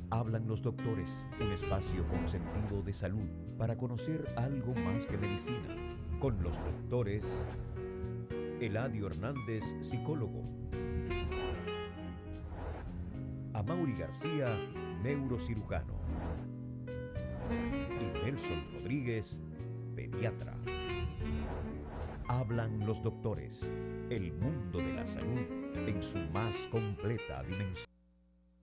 Hablan los doctores, un espacio con sentido de salud para conocer algo más que medicina. Con los doctores Eladio Hernández, psicólogo. Amaury García, neurocirujano. Y Nelson Rodríguez, pediatra. Hablan los doctores, el mundo de la salud en su más completa dimensión.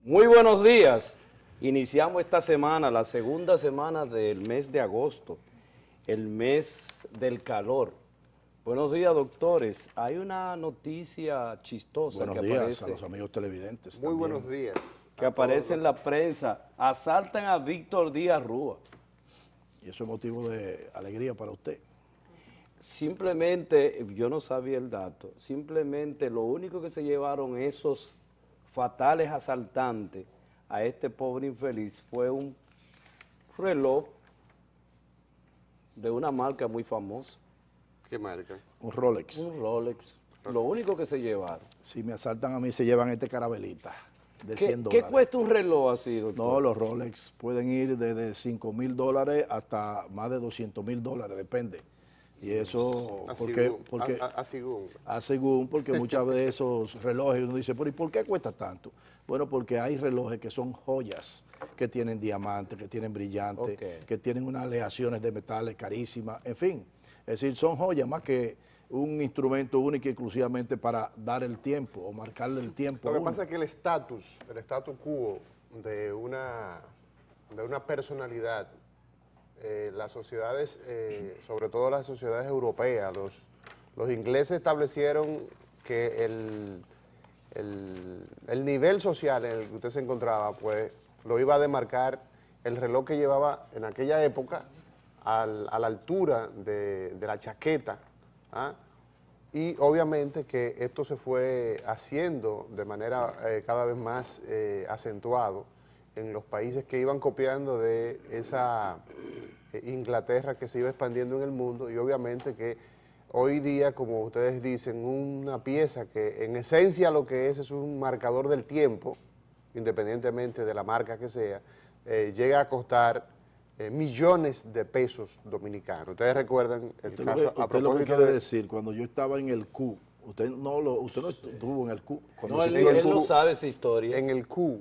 Muy buenos días. Iniciamos esta semana, la segunda semana del mes de agosto, el mes del calor. Buenos días, doctores. Hay una noticia chistosa buenos que días aparece. A los amigos televidentes. Muy también. buenos días. Que aparece en la prensa. Asaltan a Víctor Díaz Rúa. Y eso es motivo de alegría para usted. Simplemente, yo no sabía el dato, simplemente lo único que se llevaron esos fatales asaltantes a este pobre infeliz fue un reloj de una marca muy famosa. ¿Qué marca? Un Rolex. Un Rolex. Lo único que se llevaron. Si me asaltan a mí, se llevan este carabelita de ¿Qué, 100 qué dólares. cuesta un reloj así, doctor? No, los Rolex pueden ir desde $5,000 hasta más de $200,000, depende. Y eso, porque muchas de esos relojes uno dice, ¿pero y por qué cuesta tanto? Bueno, porque hay relojes que son joyas, que tienen diamantes, que tienen brillantes, que tienen unas aleaciones de metales carísimas, en fin. Es decir, son joyas más que un instrumento único y exclusivamente para dar el tiempo o marcarle el tiempo. Lo que pasa es que el status quo de una personalidad, las sociedades, sobre todo las sociedades europeas, los ingleses establecieron que el nivel social en el que usted se encontraba, pues lo iba a demarcar el reloj que llevaba en aquella época a la altura de la chaqueta, ¿ah? Y obviamente que esto se fue haciendo de manera cada vez más acentuado en los países que iban copiando de esa Inglaterra que se iba expandiendo en el mundo, y obviamente que hoy día, como ustedes dicen, una pieza que en esencia lo que es un marcador del tiempo, independientemente de la marca que sea, llega a costar millones de pesos dominicanos. Ustedes recuerdan el Usted caso a lo que propósito quiere de... decir, cuando yo estaba en el Q, usted no estuvo en el Q. No, él no sabe esa historia. En el Q,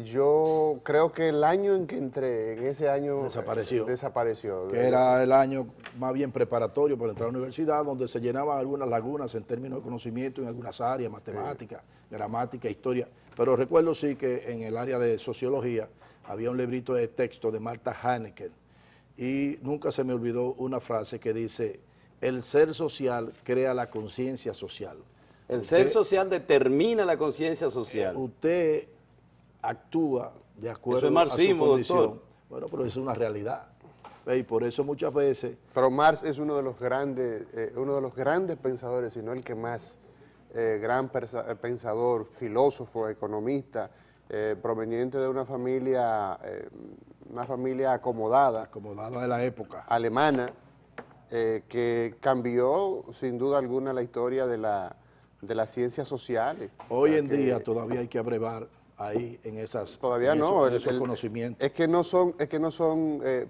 yo creo que el año en que entré, en ese año desapareció. Que era el año más bien preparatorio para entrar a la universidad, donde se llenaban algunas lagunas en términos de conocimiento en algunas áreas, matemáticas, gramática, historia. Pero recuerdo sí que en el área de sociología había un librito de texto de Marta Hanneken, y nunca se me olvidó una frase que dice: el ser social crea la conciencia social. El ser social determina la conciencia social. Usted actúa de acuerdo a su condición. Doctor. Bueno, pero eso es una realidad. Y por eso muchas veces... Pero Marx es uno de los grandes pensadores, si no el que más gran pensador, filósofo, economista, proveniente de una familia acomodada de la época, alemana, que cambió sin duda alguna la historia de las ciencias sociales. Hoy en día todavía hay que abrevar ahí en esas todavía esos conocimientos. Es que no son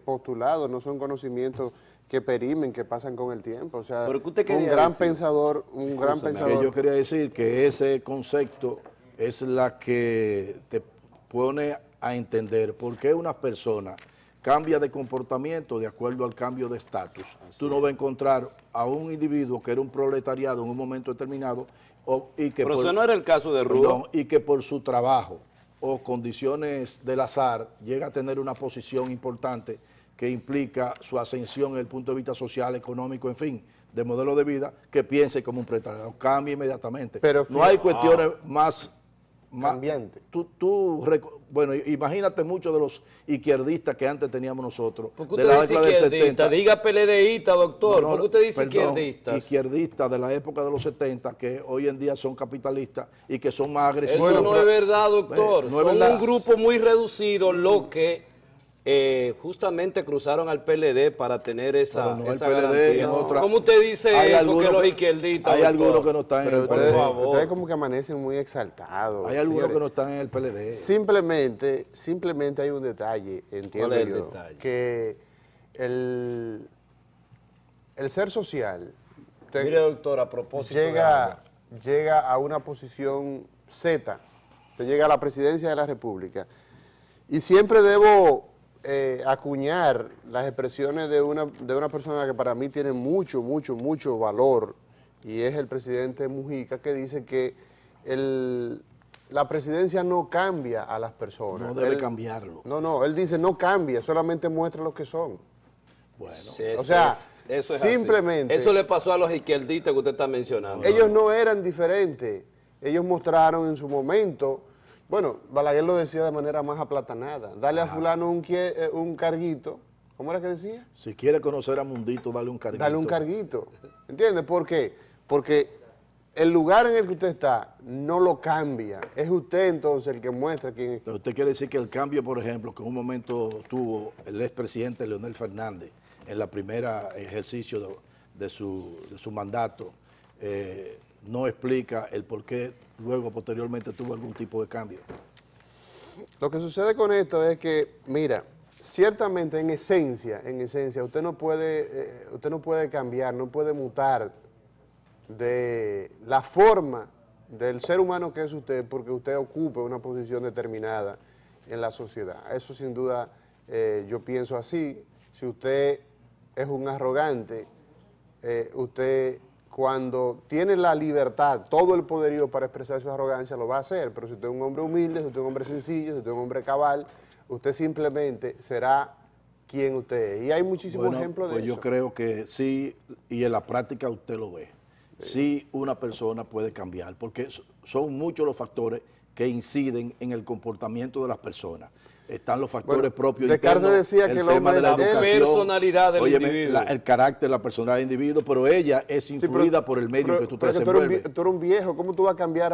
postulados, no son conocimientos que perimen, que pasan con el tiempo. O sea, un gran pensador. Que yo quería decir que ese concepto es la que te pone a entender por qué una persona cambia de comportamiento de acuerdo al cambio de estatus. Tú no vas a encontrar a un individuo que era un proletariado en un momento determinado, pero eso no era el caso de Rúa. Y que por su trabajo o condiciones del azar llega a tener una posición importante que implica su ascensión desde el punto de vista social, económico, en fin, de modelo de vida, que piense como un proletariado. Cambia inmediatamente. Pero no hay cuestiones más cambiante. Bueno, imagínate muchos de los izquierdistas que antes teníamos nosotros. ¿Por qué usted dice izquierdista? Diga PLDista, doctor. ¿Por qué usted dice izquierdistas? Izquierdistas de la época de los 70 que hoy en día son capitalistas y que son más agresivos. Eso no es verdad, doctor. Son un grupo muy reducido lo que justamente cruzaron al PLD para tener esa, Pero no, el esa PLD garantía. en otra- ¿Cómo usted dice hay eso, algunos que los que- izquierdistas? Hay doctor? algunos que no están en Pero el por ustedes, PLD. favor. ustedes como que amanecen muy exaltados. Hay algunos señores. que no están en el PLD. Simplemente hay un detalle, entiendo ¿Cuál es el yo, detalle? que el ser social usted Mire, doctor, a propósito de algo. llega a una posición Z, usted llega a la presidencia de la República, y siempre debo acuñar las expresiones de una persona que para mí tiene mucho, mucho, mucho valor, y es el presidente Mujica, que dice que la presidencia no cambia a las personas. No debe Él- cambiarlo. No, él dice no cambia, solamente muestra lo que son. Bueno, O sea, eso es simplemente- así. Eso le pasó a los izquierdistas que usted está mencionando. Ellos no eran diferentes, ellos mostraron en su momento, bueno, Balaguer lo decía de manera más aplatanada, dale a fulano un carguito, ¿cómo era que decía? si quiere conocer a Mundito, dale un carguito. Dale un carguito, ¿entiendes? ¿Por qué? Porque el lugar en el que usted está no lo cambia, es usted entonces el que muestra quién es. Pero usted quiere decir que el cambio, por ejemplo, que en un momento tuvo el expresidente Leonel Fernández en la primera ejercicio de su mandato, no explica el por qué luego, posteriormente, tuvo algún tipo de cambio. Lo que sucede con esto es que, mira, ciertamente en esencia, usted no puede cambiar, no puede mutar de la forma del ser humano que es usted porque usted ocupe una posición determinada en la sociedad. Eso sin duda yo pienso así. Si usted es un arrogante, usted cuando tiene la libertad, todo el poderío para expresar su arrogancia, lo va a hacer. Pero si usted es un hombre humilde, si usted es un hombre sencillo, si usted es un hombre cabal, usted simplemente será quien usted es. Y hay muchísimos Bueno, ejemplos de pues eso. yo creo que sí, y en la práctica usted lo ve. Sí, una persona puede cambiar, porque son muchos los factores que inciden en el comportamiento de las personas. Están los factores Bueno, propios Descartes internos, decía que el tema hombre de la es la educación, personalidad del individuo. el carácter, la personalidad del individuo, pero ella es influida por el medio que tú te pero tú eres desenvuelves. tú eres un viejo, ¿cómo tú vas a cambiar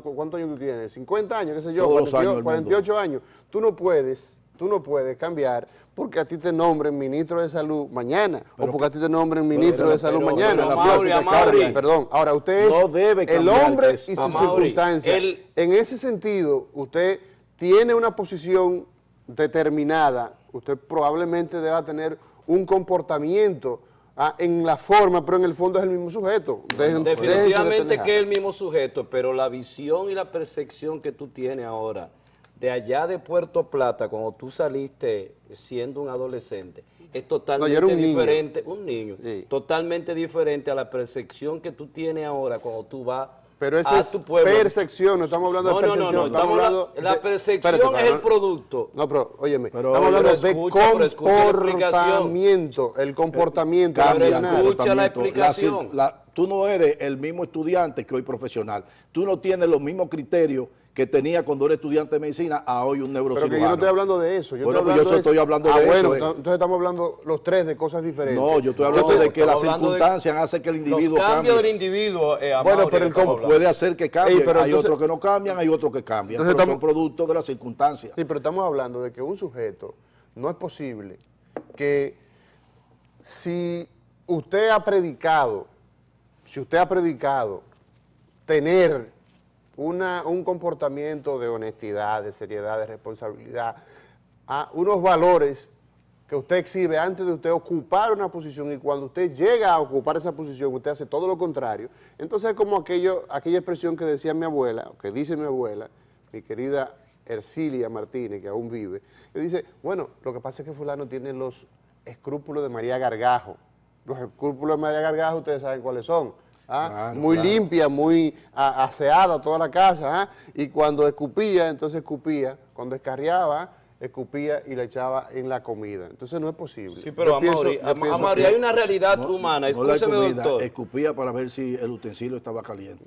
¿cuántos años tú tienes? 50 años, qué sé yo, Todos los 48, años del 48 años. Tú no puedes cambiar porque a ti te nombren ministro de salud mañana, o porque a ti te nombren ministro de salud mañana. Amaury. Perdón, ahora usted es No debe el cambiar, hombre es- y sus Amaury, circunstancias. En ese sentido, usted tiene una posición determinada, usted probablemente deba tener un comportamiento en la forma, pero en el fondo es el mismo sujeto. Definitivamente que es el mismo sujeto, pero la visión y la percepción que tú tienes ahora, de allá de Puerto Plata, cuando tú saliste siendo un adolescente, es totalmente yo era un niño. diferente, un niño, Sí. totalmente diferente a la percepción que tú tienes ahora cuando tú vas Pero esa a es tu pueblo. percepción, no estamos hablando de percepción. estamos hablando, la percepción espérate, es el no, producto. No, pero, óyeme, Pero, estamos hablando pero de escucha la explicación. comportamiento, el comportamiento. Cambia el escucha la comportamiento. explicación. Tú no eres el mismo estudiante que hoy profesional. Tú no tienes los mismos criterios que tenía cuando era estudiante de medicina a hoy un Pero neurocirujano. que yo no estoy hablando de eso. Bueno, pues yo estoy hablando de bueno, eso. entonces estamos hablando los tres de cosas diferentes. No, yo estoy hablando de que las estamos hablando de circunstancias hacen que el individuo Los cambios cambie. del individuo, Bueno, pero el estamos cómo Puede hacer que cambie. Ey, pero Hay entonces- otros que no cambian, hay otros que cambian. Entonces Pero son estamos- productos de las circunstancias. Sí, pero estamos hablando de que un sujeto no es posible que si usted ha predicado tener un comportamiento de honestidad, de seriedad, de responsabilidad, unos valores que usted exhibe antes de usted ocupar una posición, y cuando usted llega a ocupar esa posición, usted hace todo lo contrario. Entonces es como aquella expresión que decía mi abuela, o que dice mi abuela, mi querida Ercilia Martínez, que aún vive, que dice, bueno, lo que pasa es que fulano tiene los escrúpulos de María Gargajo. Los escrúpulos de María Gargajo ustedes saben cuáles son. Claro, muy claro. limpia, muy aseada toda la casa, y cuando escupía, entonces escupía, cuando escarriaba, escupía y la echaba en la comida. Entonces no es posible. Sí, pero Yo Amaury, pienso Amaury, que- hay una realidad No, humana, no la escúcheme, comida, doctor. escupía para ver si el utensilio estaba caliente.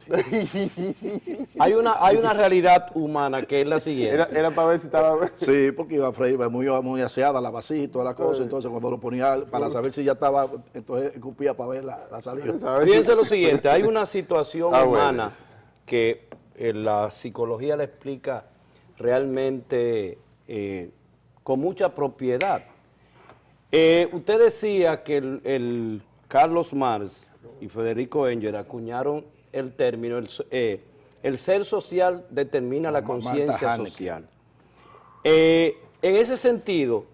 Hay una realidad humana que es la siguiente. Era para ver si estaba... Sí, porque iba a freír muy aseada la vasija y toda la cosa. Entonces, cuando lo ponía para saber si ya estaba, entonces escupía para ver la salida. ¿sabes? Fíjense lo siguiente, hay una situación Bueno. humana que la psicología la explica realmente con mucha propiedad. Usted decía que el Carlos Marx y Federico Engel acuñaron el término, el ser social determina la conciencia social. En ese sentido,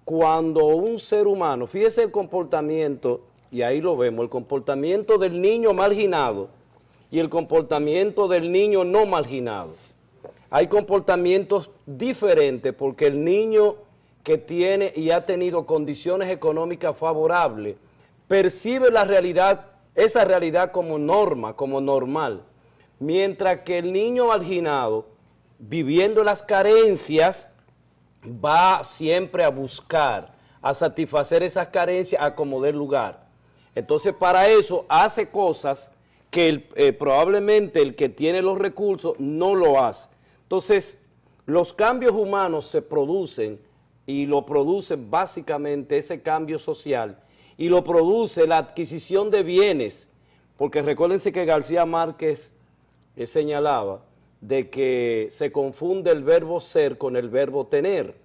cuando un ser humano, fíjese el comportamiento, y ahí lo vemos, el comportamiento del niño marginado y el comportamiento del niño no marginado. Hay comportamientos diferentes porque el niño que tiene y ha tenido condiciones económicas favorables percibe la realidad, esa realidad como norma, como normal, mientras que el niño marginado, viviendo las carencias, va siempre a buscar, a satisfacer esas carencias a como dé lugar. Entonces, para eso hace cosas que probablemente el que tiene los recursos no lo hace. Entonces, los cambios humanos se producen y lo producen básicamente ese cambio social y lo produce la adquisición de bienes, porque recuérdense que García Márquez señalaba de que se confunde el verbo ser con el verbo tener,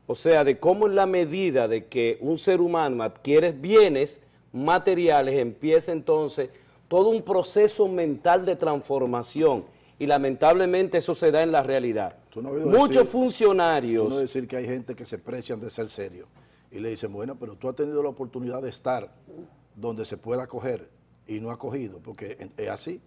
o sea, de cómo en la medida de que un ser humano adquiere bienes materiales, empieza entonces todo un proceso mental de transformación, y lamentablemente eso se da en la realidad. Muchos funcionarios... No decir que hay gente que se precian de ser serio y le dicen, bueno, pero tú has tenido la oportunidad de estar donde se pueda acoger y no ha cogido, porque es así.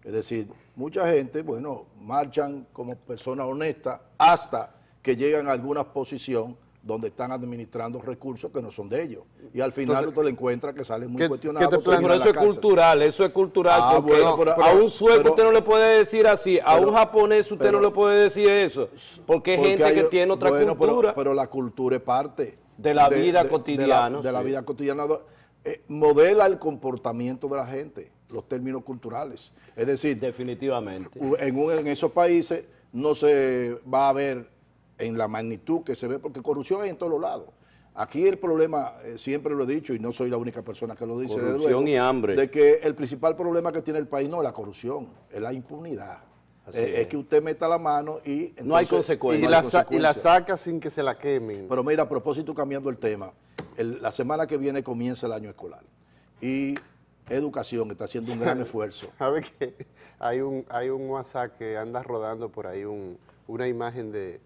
Es decir, mucha gente, bueno, marchan como personas honestas hasta que llegan a alguna posición donde están administrando recursos que no son de ellos. Y al final usted le encuentra que salen muy cuestionados. Pero eso es cultural, eso es cultural, porque a un sueco usted no le puede decir así, a un japonés usted no le puede decir eso, porque hay gente que tiene otra cultura. Pero la cultura es parte de la vida cotidiana. De la vida cotidiana. Modela el comportamiento de la gente, los términos culturales. Es decir, definitivamente. En esos países no se va a ver en la magnitud que se ve, porque corrupción hay en todos los lados. Aquí el problema, siempre lo he dicho, y no soy la única persona que lo dice, corrupción y hambre, de que el principal problema que tiene el país no es la corrupción, es la impunidad. Es que usted meta la mano y... Entonces, no hay consecuencias. Y la saca sin que se la quemen. Pero mira, a propósito, cambiando el tema, la semana que viene comienza el año escolar. Y Educación está haciendo un gran esfuerzo. ¿Sabe que hay un WhatsApp que anda rodando por ahí, una imagen de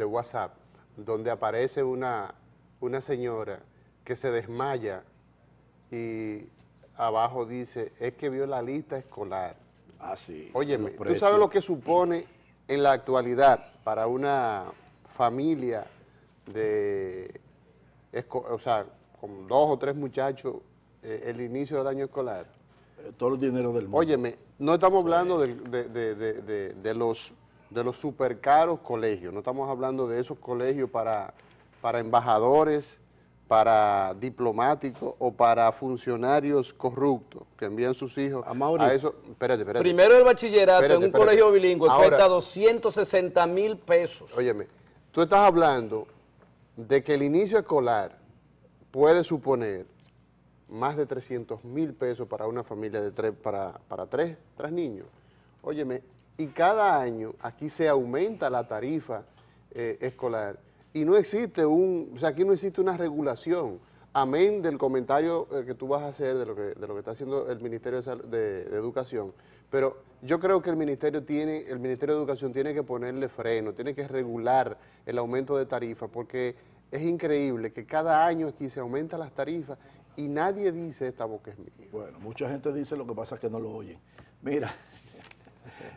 WhatsApp, donde aparece una señora que se desmaya y abajo dice, es que vio la lista escolar. Ah, sí. Óyeme, ¿tú sabes lo que supone en la actualidad para una familia o sea, con 2 o 3 muchachos, el inicio del año escolar? Todo el dinero del mundo. Óyeme, no estamos hablando de los super caros colegios, no estamos hablando de esos colegios para embajadores, para diplomáticos o para funcionarios corruptos que envían sus hijos a eso. Espérate. Primero el bachillerato en un colegio bilingüe cuesta 260,000 pesos. Óyeme, tú estás hablando de que el inicio escolar puede suponer más de 300,000 pesos para una familia de para tres niños. Óyeme, y cada año aquí se aumenta la tarifa escolar y no existe aquí no existe una regulación, amén del comentario que tú vas a hacer de lo que está haciendo el Ministerio de Educación, pero yo creo que el Ministerio de Educación tiene que ponerle freno, tiene que regular el aumento de tarifa, porque es increíble que cada año aquí se aumentan las tarifas y nadie dice esta boca es mía. Bueno, mucha gente dice, lo que pasa es que no lo oyen. Mira,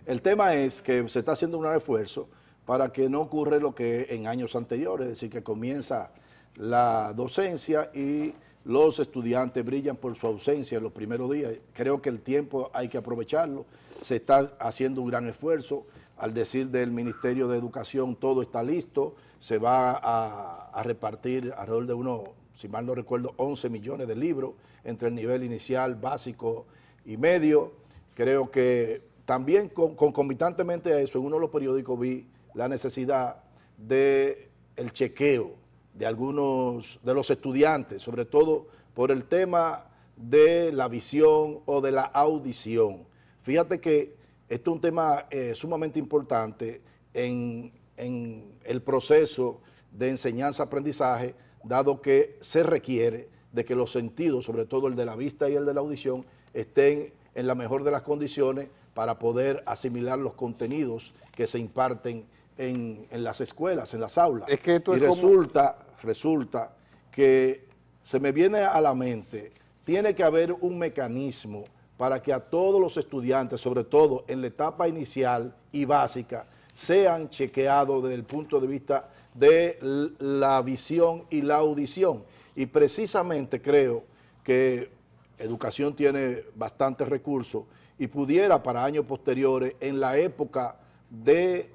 el tema es que se está haciendo un gran esfuerzo para que no ocurra lo que en años anteriores, es decir, que comienza la docencia y los estudiantes brillan por su ausencia en los primeros días. Creo que el tiempo hay que aprovecharlo, se está haciendo un gran esfuerzo. Al decir del Ministerio de Educación, todo está listo, se va a repartir alrededor de unos, si mal no recuerdo, 11 millones de libros entre el nivel inicial, básico y medio. Creo que también concomitantemente a eso, en uno de los periódicos vi la necesidad del chequeo de algunos de los estudiantes, sobre todo por el tema de la visión o de la audición. Fíjate que este es un tema sumamente importante en el proceso de enseñanza-aprendizaje, dado que se requiere de que los sentidos, sobre todo el de la vista y el de la audición, estén en la mejor de las condiciones para poder asimilar los contenidos que se imparten en las escuelas, en las aulas. Es que esto y es resulta que se me viene a la mente, tiene que haber un mecanismo para que a todos los estudiantes, sobre todo en la etapa inicial y básica, sean chequeados desde el punto de vista de la visión y la audición. Y precisamente creo que educación tiene bastantes recursos y pudiera para años posteriores, en la época de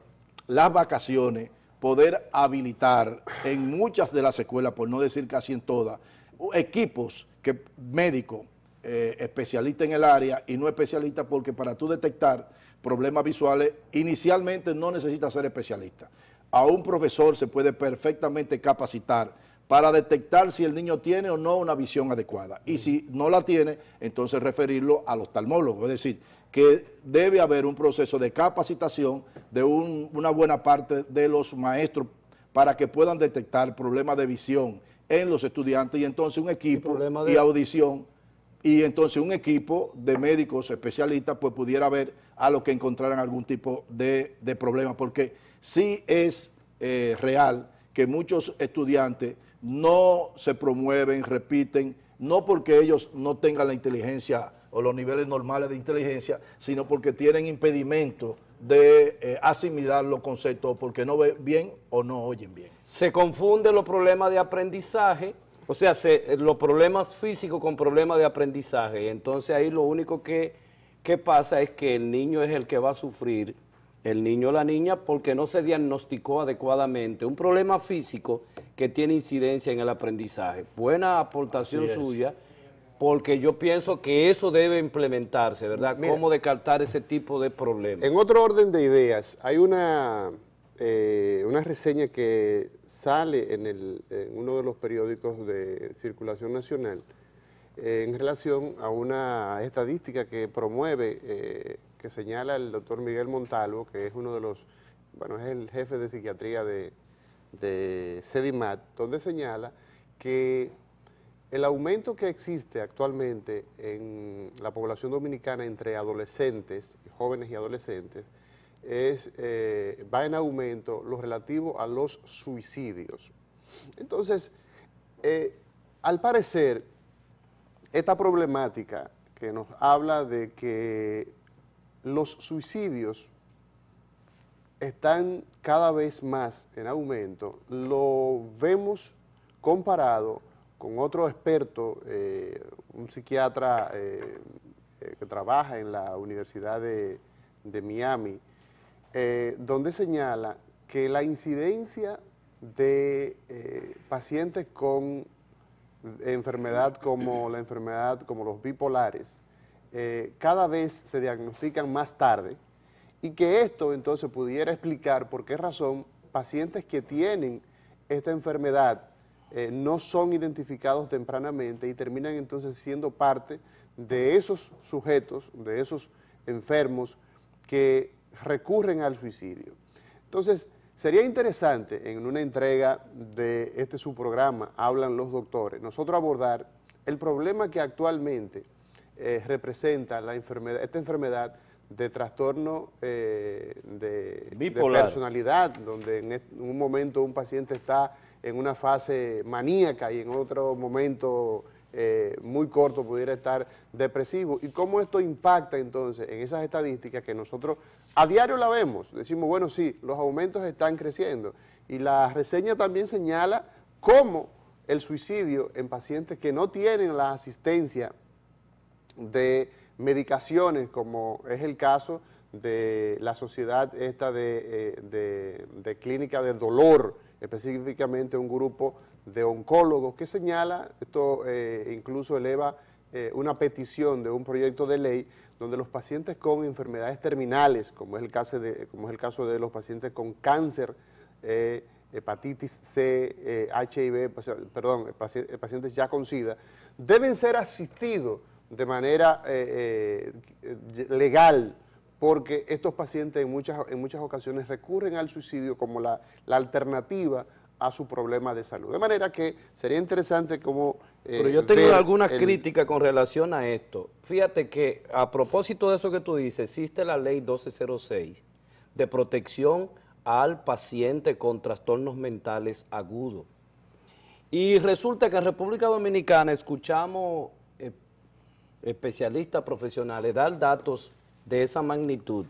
las vacaciones, poder habilitar en muchas de las escuelas, por no decir casi en todas, equipos médicos, especialistas en el área y no especialistas, porque para tú detectar problemas visuales, inicialmente no necesitas ser especialista. A un profesor se puede perfectamente capacitar para detectar si el niño tiene o no una visión adecuada. Y si no la tiene, entonces referirlo al oftalmólogo. Es decir, que debe haber un proceso de capacitación de una buena parte de los maestros para que puedan detectar problemas de visión en los estudiantes y entonces un equipo y audición y entonces un equipo de médicos especialistas pues pudiera ver a los que encontraran algún tipo de problema, porque sí es real que muchos estudiantes no se promueven, repiten, no porque ellos no tengan la inteligencia o los niveles normales de inteligencia, sino porque tienen impedimento de asimilar los conceptos, porque no ven bien o no oyen bien. Se confunden los problemas de aprendizaje, o sea, los problemas físicos con problemas de aprendizaje, y entonces ahí lo único que pasa es que el niño es el que va a sufrir, el niño o la niña, porque no se diagnosticó adecuadamente un problema físico que tiene incidencia en el aprendizaje. Buena aportación suya, porque yo pienso que eso debe implementarse, ¿verdad? Mira, cómo descartar ese tipo de problemas. En otro orden de ideas, hay una reseña que sale en uno de los periódicos de circulación nacional en relación a una estadística que promueve, que señala el doctor Miguel Montalvo, que es uno de los, bueno, es el jefe de psiquiatría de CEDIMAT, donde señala que el aumento que existe actualmente en la población dominicana entre adolescentes, jóvenes y adolescentes, va en aumento lo relativo a los suicidios. Entonces, al parecer, esta problemática que nos habla de que los suicidios están cada vez más en aumento, lo vemos comparado con otro experto, un psiquiatra que trabaja en la Universidad de Miami, donde señala que la incidencia de pacientes con enfermedad como los bipolares, cada vez se diagnostican más tarde, y que esto entonces pudiera explicar por qué razón pacientes que tienen esta enfermedad no son identificados tempranamente y terminan entonces siendo parte de esos sujetos, de esos enfermos que recurren al suicidio. Entonces, sería interesante en una entrega de su programa, Hablan los Doctores, nosotros abordar el problema que actualmente representa esta enfermedad de trastorno de personalidad, donde en un momento un paciente está en una fase maníaca y en otro momento muy corto pudiera estar depresivo, y cómo esto impacta entonces en esas estadísticas que nosotros a diario la vemos, decimos, bueno, sí, los aumentos están creciendo, y la reseña también señala cómo el suicidio en pacientes que no tienen la asistencia de medicaciones, como es el caso de la sociedad esta de clínica del dolor, específicamente un grupo de oncólogos que señala, esto incluso eleva una petición de un proyecto de ley donde los pacientes con enfermedades terminales, como es el caso de los pacientes con cáncer, hepatitis C, HIV, perdón, pacientes ya con SIDA, deben ser asistidos de manera legal, porque estos pacientes en muchas ocasiones recurren al suicidio como la alternativa a su problema de salud. De manera que sería interesante como pero yo tengo algunas críticas con relación a esto. Fíjate que a propósito de eso que tú dices, existe la ley 1206 de protección al paciente con trastornos mentales agudos. Y resulta que en República Dominicana escuchamos especialistas profesionales dar datos de esa magnitud,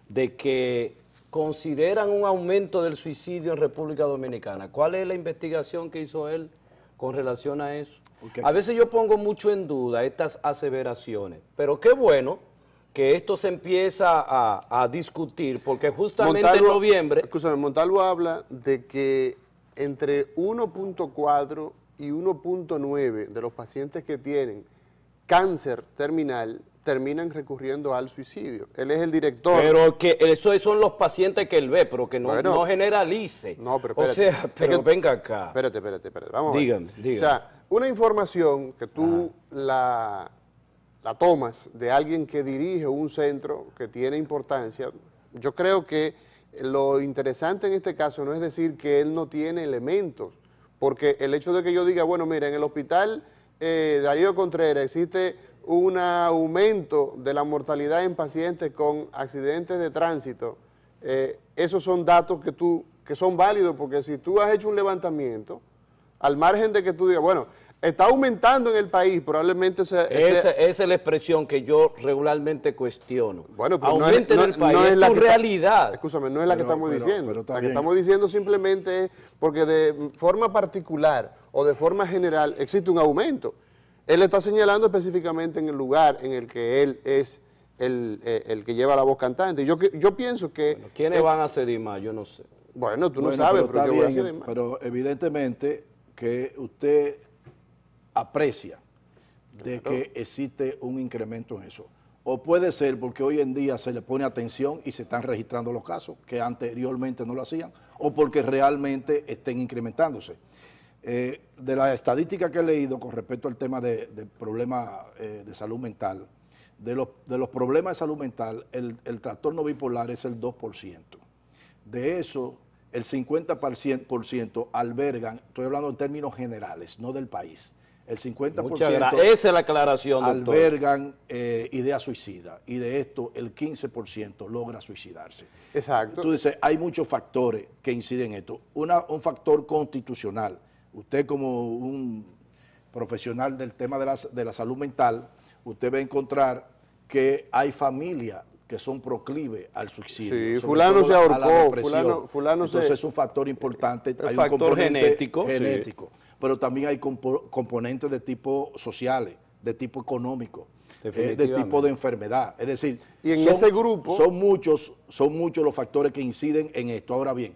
de que consideran un aumento del suicidio en República Dominicana. ¿Cuál es la investigación que hizo él con relación a eso? A veces yo pongo mucho en duda estas aseveraciones, pero qué bueno que esto se empieza a discutir, porque justamente Montalvo, en noviembre... Escúchame, Montalvo habla de que entre 1.4 y 1.9 de los pacientes que tienen cáncer terminal terminan recurriendo al suicidio. Él es el director. Pero que esos son los pacientes que él ve, pero que no, bueno, no generalice. No, pero espérate. O sea, pero venga acá. Espérate. Vamos a ver. Dígame. O sea, una información que tú la tomas de alguien que dirige un centro que tiene importancia, yo creo que lo interesante en este caso no es decir que él no tiene elementos, porque el hecho de que yo diga, bueno, mira, en el hospital Darío Contreras existe un aumento de la mortalidad en pacientes con accidentes de tránsito, esos son datos que son válidos, porque si tú has hecho un levantamiento, al margen de que tú digas, bueno, está aumentando en el país, probablemente esa Bueno, pero aumente en el país, es tu realidad. Escúchame, no es la que estamos diciendo. Pero la que estamos diciendo simplemente es porque de forma particular o de forma general existe un aumento. Él está señalando específicamente en el lugar en el que él es el que lleva la voz cantante. Yo pienso que... Bueno, ¿quiénes van a ceder más? Yo no sé. Bueno, tú no sabes, pero yo voy a ceder más. Pero evidentemente que usted aprecia de que existe un incremento en eso. O puede ser porque hoy en día se le pone atención y se están registrando los casos que anteriormente no lo hacían, o porque realmente estén incrementándose. De la estadística que he leído con respecto al tema de problemas de salud mental, de los problemas de salud mental, el trastorno bipolar es el 2%. De eso, el 50% albergan, estoy hablando en términos generales, no del país, el 50% esa es la aclaración, doctor. Albergan ideas suicidas, y de esto el 15% logra suicidarse. Exacto. Tú dices, hay muchos factores que inciden en esto. Un factor constitucional. Usted como un profesional del tema de la salud mental, usted va a encontrar que hay familias que son proclives al suicidio. Sí, fulano se ahorcó, fulano Entonces es un factor importante. Hay un factor genético. Sí. Pero también hay componentes de tipo sociales, de tipo económico, de tipo de enfermedad. Es decir, y en ese grupo son muchos los factores que inciden en esto. Ahora bien,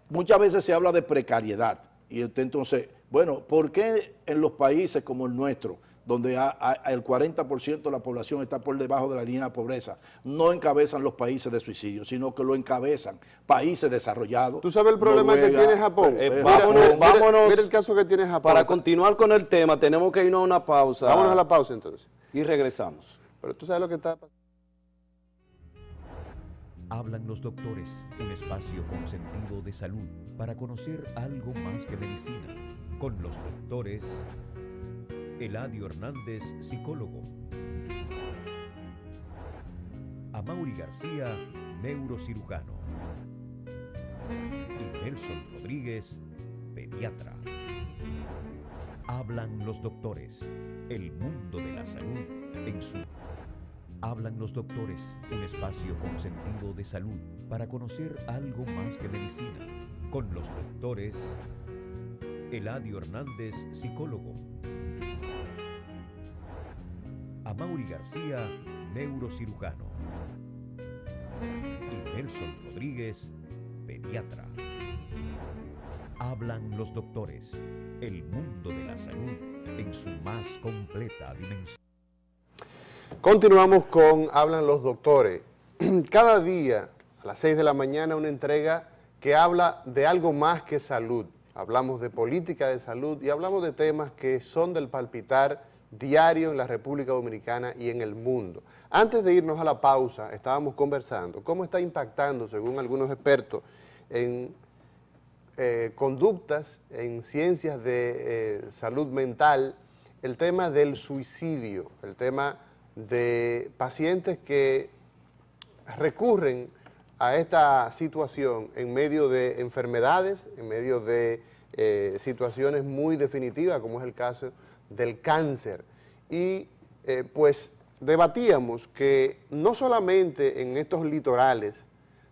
muchas veces se habla de precariedad. Y usted entonces, bueno, ¿por qué en los países como el nuestro, donde el 40% de la población está por debajo de la línea de pobreza, no encabezan los países de suicidio, sino que lo encabezan países desarrollados? ¿Tú sabes el problema que tiene Japón? Vámonos. Mira el caso que tiene Japón. Para continuar con el tema, tenemos que irnos a una pausa. Vámonos a la pausa entonces. Y regresamos. Pero tú sabes lo que está pasando. Hablan los doctores, un espacio con sentido de salud para conocer algo más que medicina. Con los doctores Eladio Hernández, psicólogo. Amaury García, neurocirujano. Y Nelson Rodríguez, pediatra. Hablan los doctores, el mundo de la salud en su... Hablan los doctores, un espacio con sentido de salud para conocer algo más que medicina. Con los doctores Eladio Hernández, psicólogo. Amaury García, neurocirujano. Y Nelson Rodríguez, pediatra. Hablan los doctores, el mundo de la salud en su más completa dimensión. Continuamos con Hablan los doctores. Cada día a las 6 de la mañana una entrega que habla de algo más que salud. Hablamos de política de salud y hablamos de temas que son del palpitar diario en la República Dominicana y en el mundo. Antes de irnos a la pausa, estábamos conversando cómo está impactando, según algunos expertos, en conductas en ciencias de salud mental el tema del suicidio, el tema de pacientes que recurren a esta situación en medio de enfermedades, en medio de situaciones muy definitivas, como es el caso del cáncer. Y pues debatíamos que no solamente en estos litorales,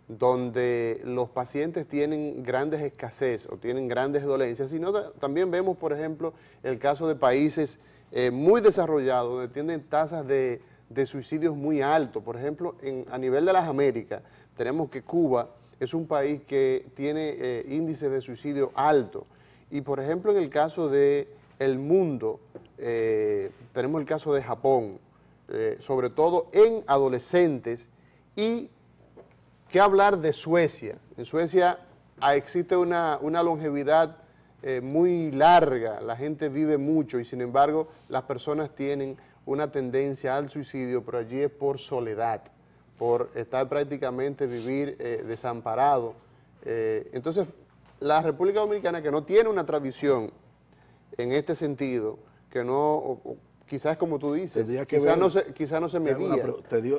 donde los pacientes tienen grandes escasez o tienen grandes dolencias, sino también vemos, por ejemplo, el caso de países muy desarrollados, donde tienen tasas de suicidios muy altos. Por ejemplo, a nivel de las Américas, tenemos que Cuba es un país que tiene índices de suicidio altos. Y, por ejemplo, en el caso del mundo, tenemos el caso de Japón, sobre todo en adolescentes. Y qué hablar de Suecia. En Suecia existe una longevidad muy larga, la gente vive mucho y sin embargo las personas tienen una tendencia al suicidio, pero allí es por soledad, por estar prácticamente vivir desamparado. Entonces, la República Dominicana, que no tiene una tradición en este sentido, que no, quizás como tú dices, quizás no se medía.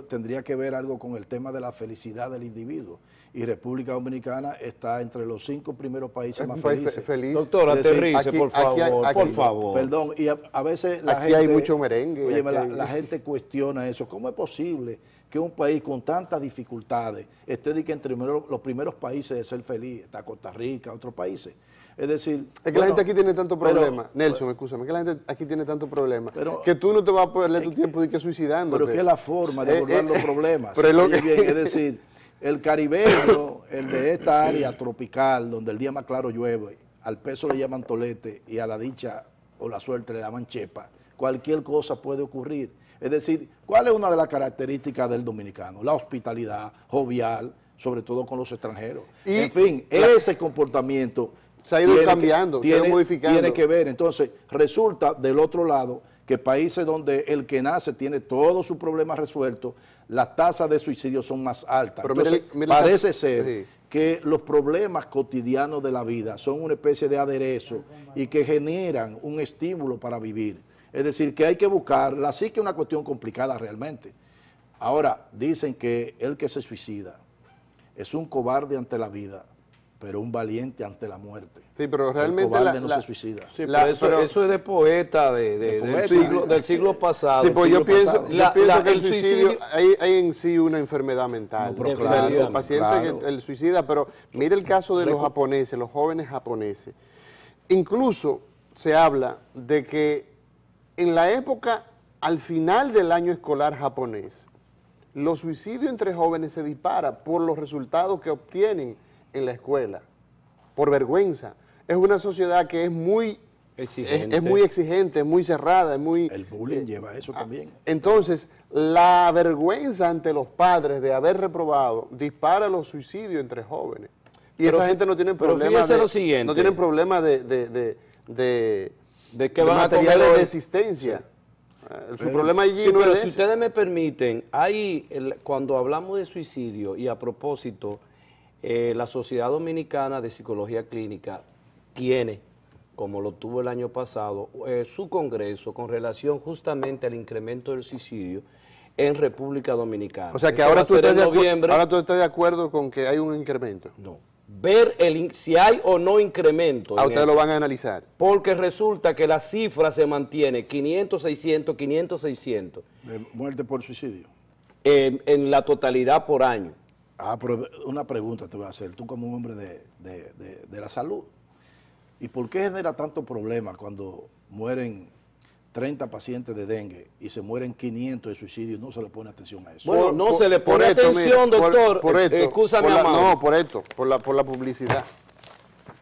Tendría que ver algo con el tema de la felicidad del individuo. Y República Dominicana está entre los 5 primeros países más felices. Doctor, aterrice, por favor, por favor. Perdón, y a veces la aquí gente... hay mucho merengue. Oye, la gente cuestiona eso. ¿Cómo es posible que un país con tantas dificultades esté entre los primeros países de ser feliz? Está Costa Rica, otros países. Es decir... Es que la gente aquí tiene tanto problema. Nelson, escúchame, que la gente aquí tiene tanto problema que tú no te vas a perder tu tiempo de que suicidándote. Pero que es la forma de abordar los problemas. Es decir, el caribeño, el de esta área tropical, donde el día más claro llueve, al peso le llaman tolete y a la dicha o la suerte le llaman chepa. Cualquier cosa puede ocurrir. Es decir, ¿cuál es una de las características del dominicano? La hospitalidad, jovial, sobre todo con los extranjeros. Y en fin, ese comportamiento se ha ido cambiando, se ha ido modificando. Tiene que ver. Entonces, resulta del otro lado que países donde el que nace tiene todos sus problemas resueltos, las tasas de suicidio son más altas. Pero entonces, parece ser sí, que los problemas cotidianos de la vida son una especie de aderezo y que generan un estímulo para vivir. Es decir, que hay que buscarla, sí que es una cuestión complicada realmente. Ahora, dicen que el que se suicida es un cobarde ante la vida, pero un valiente ante la muerte. Sí, pero realmente el cobarde no se suicida. Sí, pero eso es de poeta, del siglo pasado. Sí, pues yo pienso que el suicidio, hay en sí una enfermedad mental. No, claro, el paciente que el suicida, pero mire el caso de los japoneses, los jóvenes japoneses. Incluso se habla de que en la época, al final del año escolar japonés, los suicidios entre jóvenes se disparan por los resultados que obtienen en la escuela, por vergüenza. Es una sociedad que es muy exigente, es muy cerrada, es muy... El bullying lleva a eso también. Entonces, la vergüenza ante los padres de haber reprobado dispara los suicidios entre jóvenes. Y esa gente no tiene problema de... No tienen problema de que van materiales de existencia. Su problema allí no es pero si ustedes me permiten, cuando hablamos de suicidio, y a propósito, la Sociedad Dominicana de Psicología Clínica tiene, como lo tuvo el año pasado, su congreso con relación justamente al incremento del suicidio en República Dominicana. O sea que ahora tú estás de acuerdo con que hay un incremento. No. Ver si hay o no incremento. Ustedes lo van a analizar. Porque resulta que la cifra se mantiene 500, 600, 500, 600. ¿De muerte por suicidio? En la totalidad por año. Pero una pregunta te voy a hacer, tú como un hombre de la salud, ¿y por qué genera tanto problema cuando mueren 30 pacientes de dengue y se mueren 500 de suicidio y no se le pone atención a eso? Bueno, no se le pone atención, doctor. Excúsame, no, por la publicidad.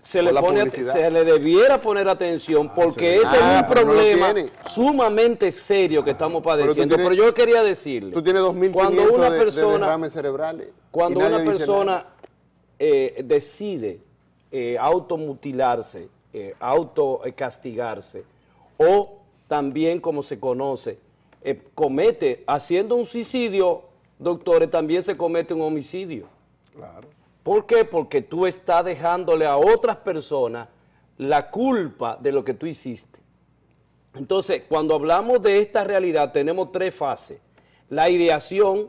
Se le debiera poner atención porque ese es un problema sumamente serio que estamos padeciendo. Pero yo quería decirle, tú tienes 2.500 de derrames cerebrales. Cuando una persona decide automutilarse, autocastigarse, o también, como se conoce, haciendo un suicidio, doctores, también se comete un homicidio. Claro. ¿Por qué? Porque tú estás dejándole a otras personas la culpa de lo que tú hiciste. Entonces, cuando hablamos de esta realidad, tenemos tres fases: la ideación,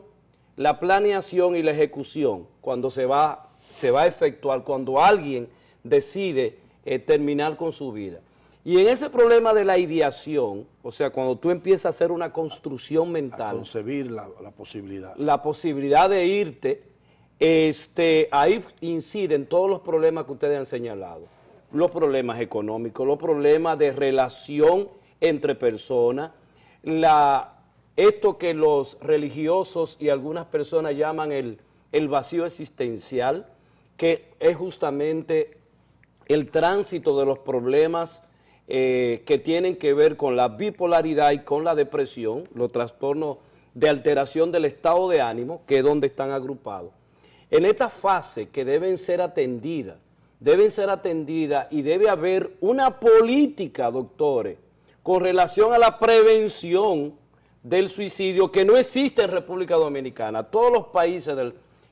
la planeación y la ejecución, cuando se va a efectuar, cuando alguien decide terminar con su vida. Y en ese problema de la ideación, o sea, cuando tú empiezas a hacer una construcción mental, a concebir la posibilidad. La posibilidad de irte, ahí inciden todos los problemas que ustedes han señalado. Los problemas económicos, los problemas de relación entre personas, esto que los religiosos y algunas personas llaman el vacío existencial, que es justamente el tránsito de los problemas que tienen que ver con la bipolaridad y con la depresión, los trastornos de alteración del estado de ánimo, que es donde están agrupados. En esta fase que deben ser atendidas y debe haber una política, doctores, con relación a la prevención del suicidio que no existe en República Dominicana.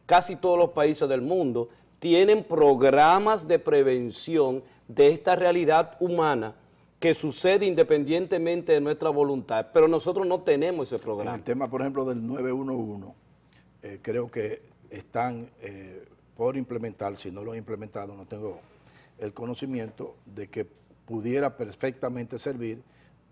Casi todos los países del mundo tienen programas de prevención de esta realidad humana que sucede independientemente de nuestra voluntad, pero nosotros no tenemos ese programa. En el tema, por ejemplo, del 911, creo que están por implementar, si no lo han implementado, no tengo el conocimiento de que pudiera perfectamente servir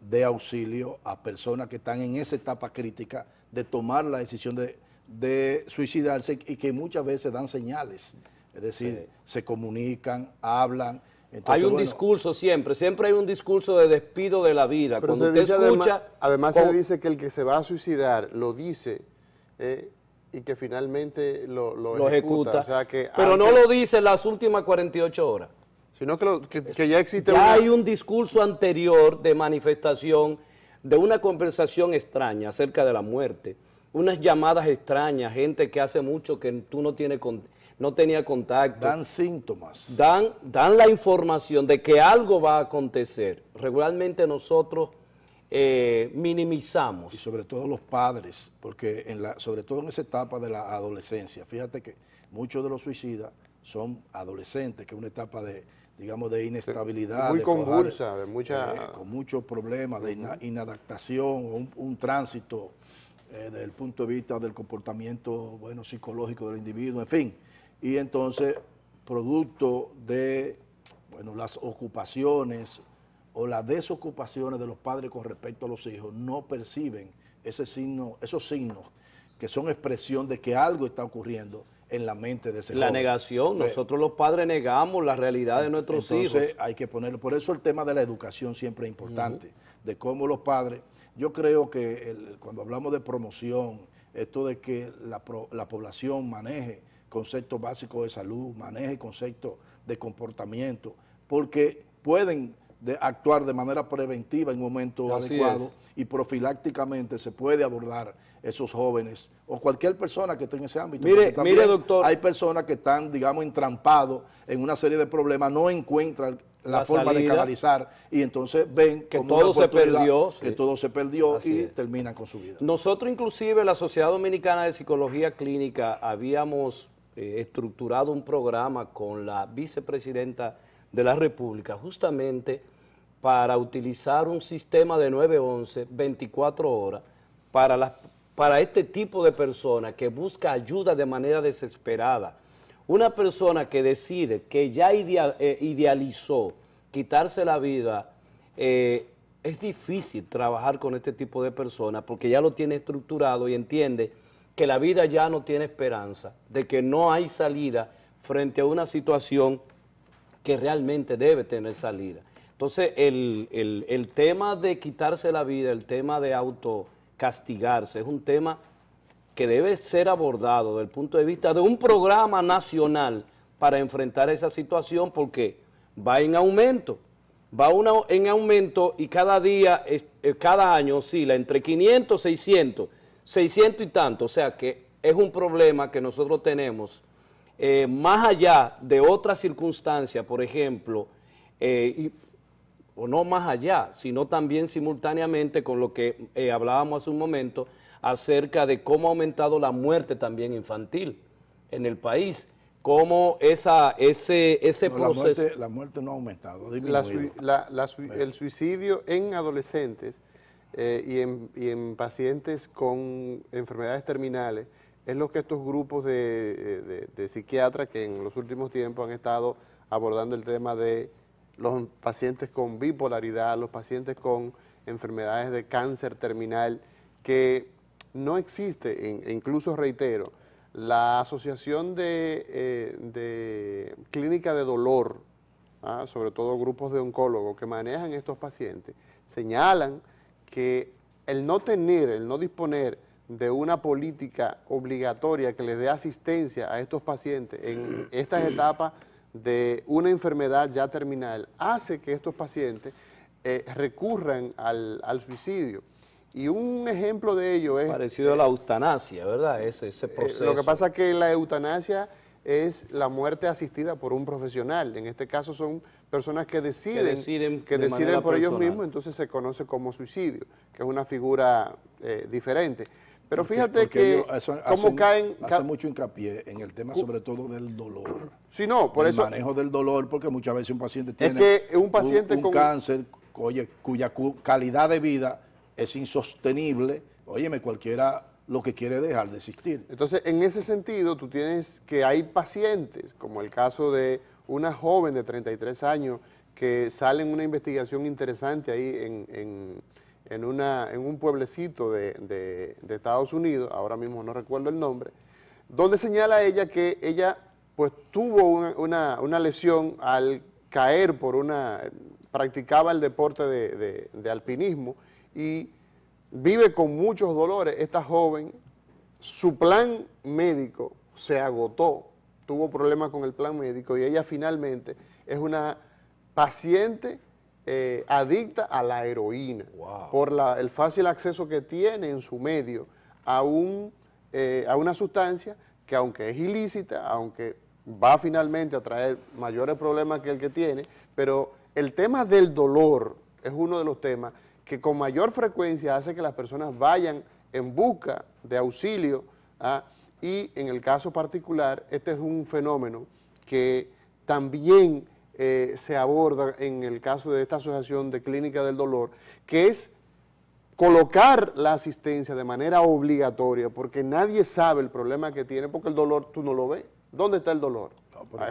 de auxilio a personas que están en esa etapa crítica de tomar la decisión de suicidarse y que muchas veces dan señales, es decir, se comunican, hablan. Entonces, hay un discurso siempre hay un discurso de despido de la vida. Pero cuando usted escucha... Además se dice que el que se va a suicidar lo dice y que finalmente lo ejecuta. O sea que pero no lo dice en las últimas 48 horas. Sino que ya existe hay un discurso anterior de manifestación, de una conversación extraña acerca de la muerte, unas llamadas extrañas, gente que hace mucho que tú no tenía contacto. Dan síntomas. Dan la información de que algo va a acontecer. Regularmente nosotros minimizamos. Y sobre todo los padres, porque sobre todo en esa etapa de la adolescencia, fíjate que muchos de los suicidas son adolescentes, que es una etapa de inestabilidad. Muy de convulsa, con muchos problemas de inadaptación, un tránsito desde el punto de vista del comportamiento psicológico del individuo, en fin. Y entonces, producto de las ocupaciones o las desocupaciones de los padres con respecto a los hijos, no perciben esos signos que son expresión de que algo está ocurriendo en la mente de ese joven. La negación, nosotros los padres negamos la realidad de nuestros hijos. Entonces hay que ponerlo, por eso el tema de la educación siempre es importante, de cómo los padres, yo creo que cuando hablamos de promoción, esto de que la población maneje conceptos básicos de salud, maneje conceptos de comportamiento, porque pueden actuar de manera preventiva en un momento adecuado y profilácticamente se puede abordar esos jóvenes o cualquier persona que esté en ese ámbito. Mire, doctor. Hay personas que están, entrampados en una serie de problemas, no encuentran la forma de canalizar y entonces ven que todo se perdió. Que todo se perdió y terminan con su vida. Nosotros inclusive, la Sociedad Dominicana de Psicología Clínica, habíamos estructurado un programa con la vicepresidenta de la República justamente para utilizar un sistema de 911 24 horas para este tipo de persona que busca ayuda de manera desesperada. Una persona que decide, que ya idealizó quitarse la vida, es difícil trabajar con este tipo de personas porque ya lo tiene estructurado y entiende que la vida ya no tiene esperanza, de que no hay salida frente a una situación que realmente debe tener salida. Entonces, el tema de quitarse la vida, el tema de autocastigarse, es un tema que debe ser abordado desde el punto de vista de un programa nacional para enfrentar esa situación, porque va en aumento, y cada día, cada año oscila entre 500, 600 y tanto, o sea que es un problema que nosotros tenemos, más allá de otras circunstancias, por ejemplo, o no más allá, sino también simultáneamente con lo que hablábamos hace un momento acerca de cómo ha aumentado la muerte también infantil en el país, cómo ese No, proceso... la muerte no ha aumentado, ha La disminuido. el suicidio en adolescentes y en pacientes con enfermedades terminales es lo que estos grupos de psiquiatras que en los últimos tiempos han estado abordando el tema de los pacientes con bipolaridad, los pacientes con enfermedades de cáncer terminal, que no existe, e incluso reitero, la Asociación de Clínica de Dolor, sobre todo grupos de oncólogos que manejan estos pacientes, señalan que el no disponer de una política obligatoria que les dé asistencia a estos pacientes en estas etapas de una enfermedad ya terminal, hace que estos pacientes recurran al suicidio. Y un ejemplo de ello es... Parecido a la eutanasia, ¿verdad? Ese proceso. Lo que pasa es que la eutanasia es la muerte asistida por un profesional. En este caso son personas que deciden por ellos mismos, entonces se conoce como suicidio, que es una figura diferente. Pero fíjate que cómo caen... Hace mucho hincapié en el tema sobre todo del dolor. Sí, no, por eso... El manejo del dolor, porque muchas veces un paciente tiene un paciente un cáncer cuya calidad de vida es insostenible. Óyeme, cualquiera lo que quiere dejar de existir. Entonces, en ese sentido, tú tienes que hay pacientes, como el caso de una joven de 33 años que sale en una investigación interesante ahí en un pueblecito de Estados Unidos, ahora mismo no recuerdo el nombre, donde señala ella que ella pues tuvo una lesión al caer practicaba el deporte de alpinismo y vive con muchos dolores. Esta joven, su plan médico se agotó, tuvo problemas con el plan médico y ella finalmente es una paciente adicta a la heroína, por el fácil acceso que tiene en su medio a una sustancia que, aunque es ilícita, aunque va finalmente a traer mayores problemas que el que tiene, pero el tema del dolor es uno de los temas que con mayor frecuencia hace que las personas vayan en busca de auxilio, y en el caso particular, este es un fenómeno que también se aborda en el caso de esta asociación de clínica del dolor, que es colocar la asistencia de manera obligatoria, porque nadie sabe el problema que tiene, porque el dolor tú no lo ves. ¿Dónde está el dolor?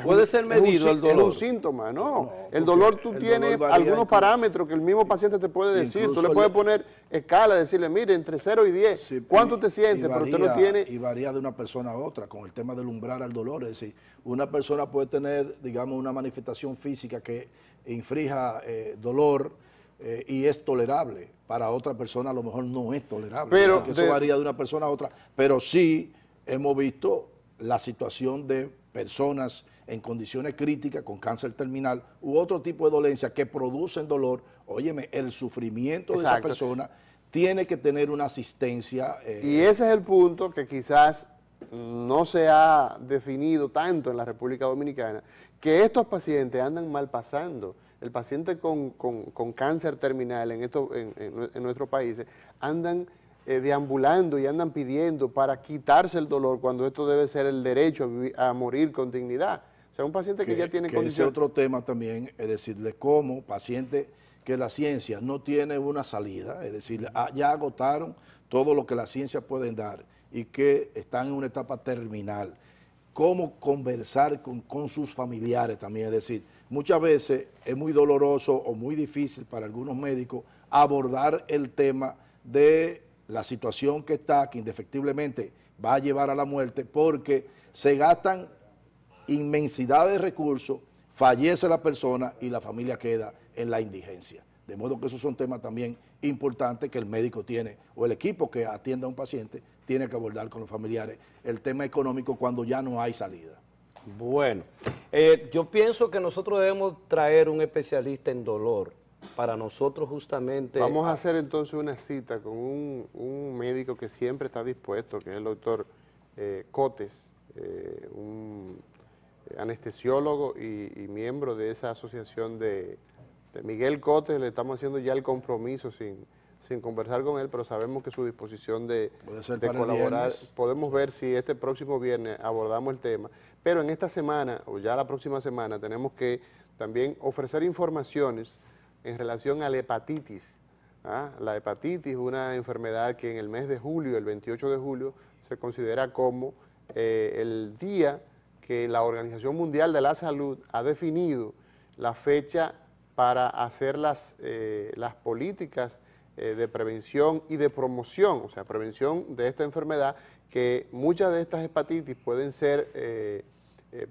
Puede ser medido el dolor. Es un síntoma, ¿no? El dolor tú tienes algunos parámetros que el mismo paciente te puede decir. Tú le puedes poner escala, decirle, mire, entre 0 y 10, sí, ¿cuánto te sientes? Pero usted no tiene... Y varía de una persona a otra con el tema del umbral al dolor. Es decir, una persona puede tener, digamos, una manifestación física que infrija dolor y es tolerable. Para otra persona a lo mejor no es tolerable. Pero es decir, que eso varía de una persona a otra. Pero sí hemos visto la situación de personas en condiciones críticas con cáncer terminal u otro tipo de dolencia que producen dolor. Óyeme, el sufrimiento de esa persona tiene que tener una asistencia. Y ese es el punto que quizás no se ha definido tanto en la República Dominicana, que estos pacientes andan mal pasando. El paciente con cáncer terminal en nuestros países andan deambulando y andan pidiendo para quitarse el dolor cuando esto debe ser el derecho a morir con dignidad. O sea, un paciente que ya tiene condiciones... Ese otro tema también, es decir, de cómo pacientes que la ciencia no tiene una salida, es decir, ya agotaron todo lo que la ciencia puede dar y que están en una etapa terminal. Cómo conversar con sus familiares también, es decir, muchas veces es muy doloroso o muy difícil para algunos médicos abordar el tema de la situación que está, que indefectiblemente va a llevar a la muerte, porque se gastan inmensidad de recursos, fallece la persona y la familia queda en la indigencia. De modo que esos son temas también importantes que el médico tiene, o el equipo que atienda a un paciente, tiene que abordar con los familiares el tema económico cuando ya no hay salida. Bueno, yo pienso que nosotros debemos traer un especialista en dolor para nosotros justamente... Vamos a hacer entonces una cita con un médico que siempre está dispuesto, que es el doctor Cotes, un anestesiólogo y miembro de esa asociación de Miguel Cotes. Le estamos haciendo ya el compromiso sin sin conversar con él, pero sabemos que su disposición de Puede ser para el colaborar, viernes. podemos ver si este próximo viernes abordamos el tema, pero en esta semana, o ya la próxima semana, tenemos que también ofrecer informaciones en relación a la hepatitis. La hepatitis es una enfermedad que en el mes de julio, el 28 de julio, se considera como el día que la Organización Mundial de la Salud ha definido la fecha para hacer las políticas de prevención y de promoción, o sea, prevención de esta enfermedad, que muchas de estas hepatitis pueden ser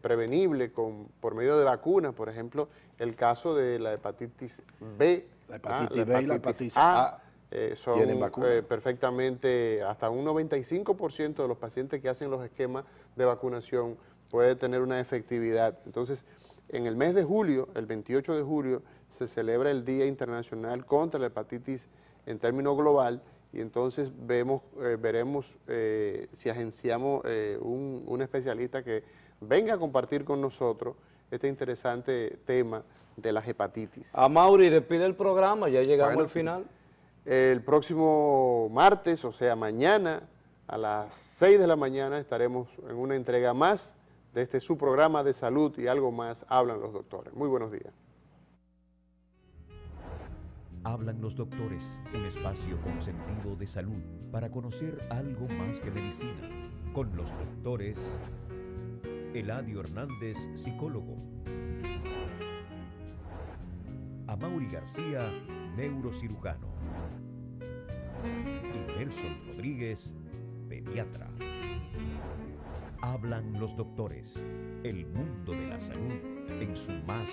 prevenibles por medio de vacunas, por ejemplo, el caso de la hepatitis B, La hepatitis B y la hepatitis A, A son tienen vacuna. perfectamente, hasta un 95% de los pacientes que hacen los esquemas de vacunación puede tener una efectividad. Entonces, en el mes de julio, el 28 de julio, se celebra el Día Internacional contra la Hepatitis en términos global, y entonces veremos si agenciamos un especialista que venga a compartir con nosotros este interesante tema de las hepatitis. Amaury, despide el programa, ya llegamos Bueno, al final. El próximo martes, o sea, mañana, a las 6 de la mañana, estaremos en una entrega más de este su programa de salud y algo más, Hablan los Doctores. Muy buenos días. Hablan los doctores, un espacio con sentido de salud para conocer algo más que medicina. Con los doctores Eladio Hernández, psicólogo. Amaury García, neurocirujano. Y Nelson Rodríguez, pediatra. Hablan los doctores, el mundo de la salud en su más